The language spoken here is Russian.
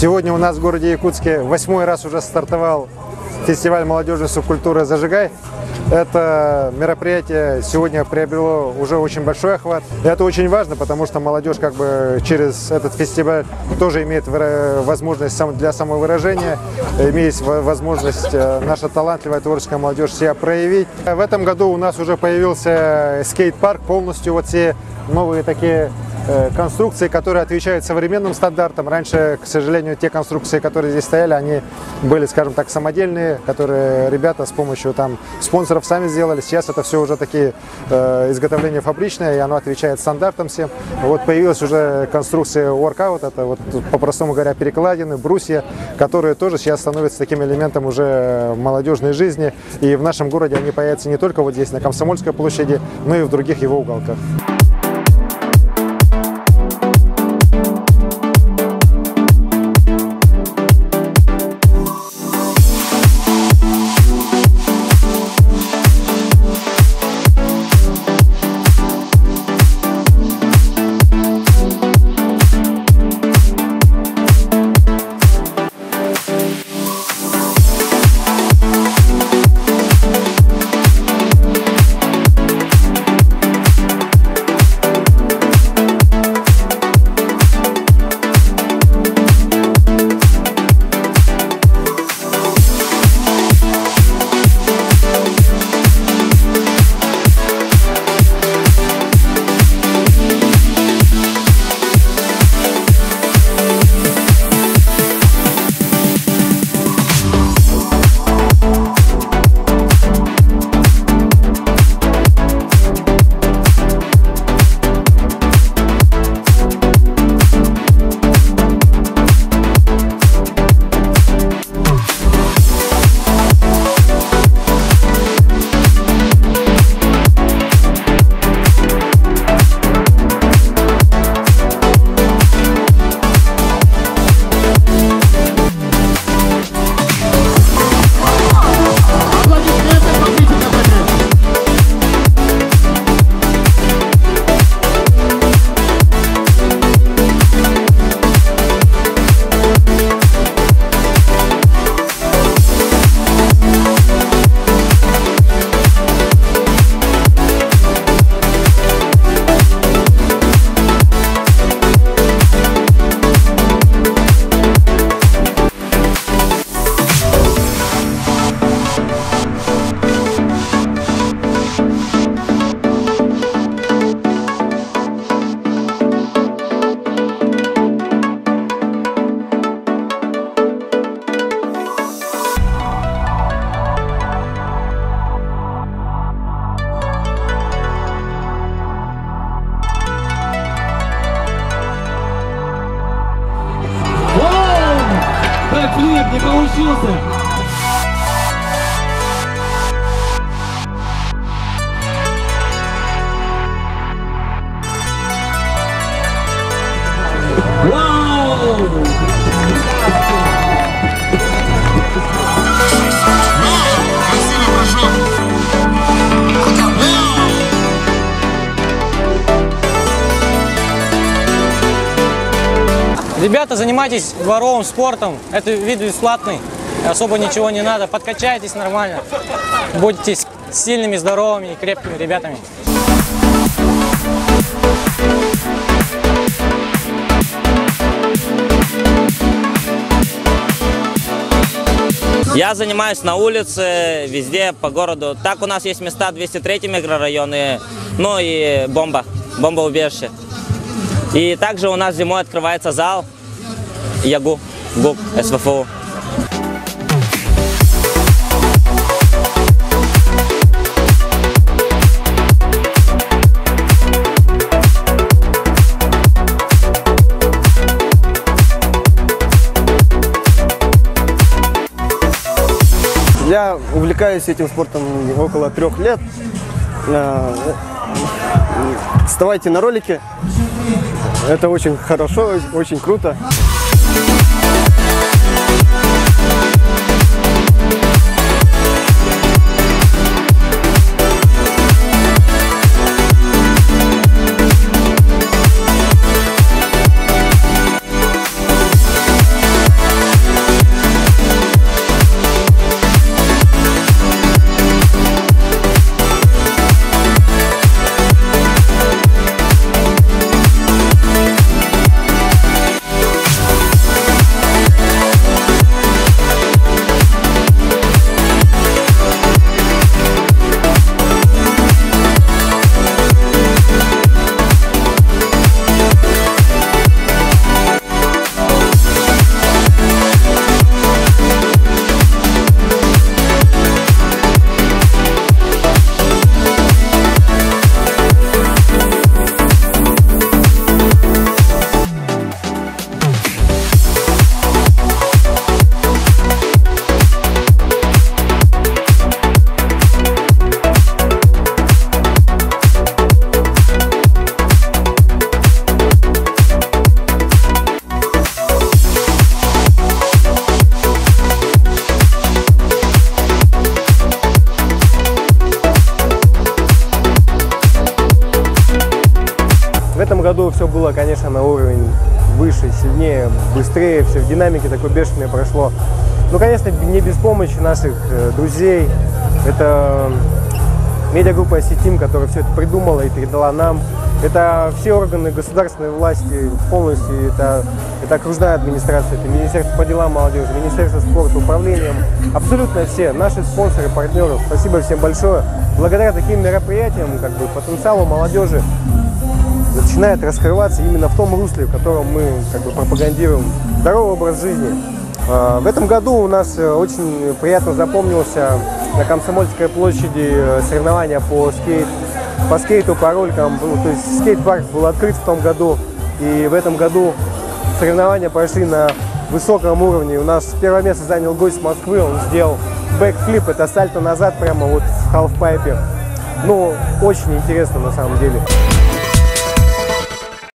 Сегодня у нас в городе Якутске 8-й раз уже стартовал фестиваль молодежной субкультуры «Зажигай». Это мероприятие сегодня приобрело уже очень большой охват. И это очень важно, потому что молодежь через этот фестиваль тоже имеет возможность для самовыражения, имеет возможность наша талантливая творческая молодежь себя проявить. В этом году у нас уже появился скейт-парк, полностью вот все новые такие конструкции, которые отвечают современным стандартам. Раньше, к сожалению, те конструкции, которые здесь стояли, они были, скажем так, самодельные, которые ребята с помощью спонсоров сами сделали. Сейчас это все уже такие изготовления фабричные, и оно отвечает стандартам всем. Вот появилась уже конструкция workout, это вот, по-простому говоря, перекладины, брусья, которые тоже сейчас становятся таким элементом уже молодежной жизни. И в нашем городе они появятся не только вот здесь, на Комсомольской площади, но и в других его уголках. Не получился. Ребята, занимайтесь дворовым спортом, это вид бесплатный, особо ничего не надо, подкачайтесь нормально, будете сильными, здоровыми и крепкими ребятами. Я занимаюсь на улице, везде по городу. Так у нас есть места 203 микрорайон, ну и бомбоубежище. И также у нас зимой открывается зал ЯГУ, ГУК, СВФУ. Я увлекаюсь этим спортом около 3 лет. Вставайте на ролики. Это очень хорошо, очень круто. этом году все было, конечно, на уровень выше, сильнее, быстрее, все в динамике такой бешеной прошло. Ну, конечно, не без помощи наших друзей. Это медиагруппа «Сетим», которая все это придумала и передала нам. Это все органы государственной власти полностью, это окружная администрация, это Министерство по делам молодежи, Министерство спорта, управлением. Абсолютно все наши спонсоры, партнеры. Спасибо всем большое. Благодаря таким мероприятиям потенциал у молодежи начинает раскрываться именно в том русле, в котором мы пропагандируем здоровый образ жизни. В этом году у нас очень приятно запомнился на Комсомольской площади соревнования по скейту, по роликам. То есть скейт-парк был открыт в том году, и в этом году соревнования прошли на высоком уровне. У нас первое место занял гость Москвы, он сделал бэкфлип, это сальто назад прямо вот в халфпайпе. Ну, очень интересно на самом деле.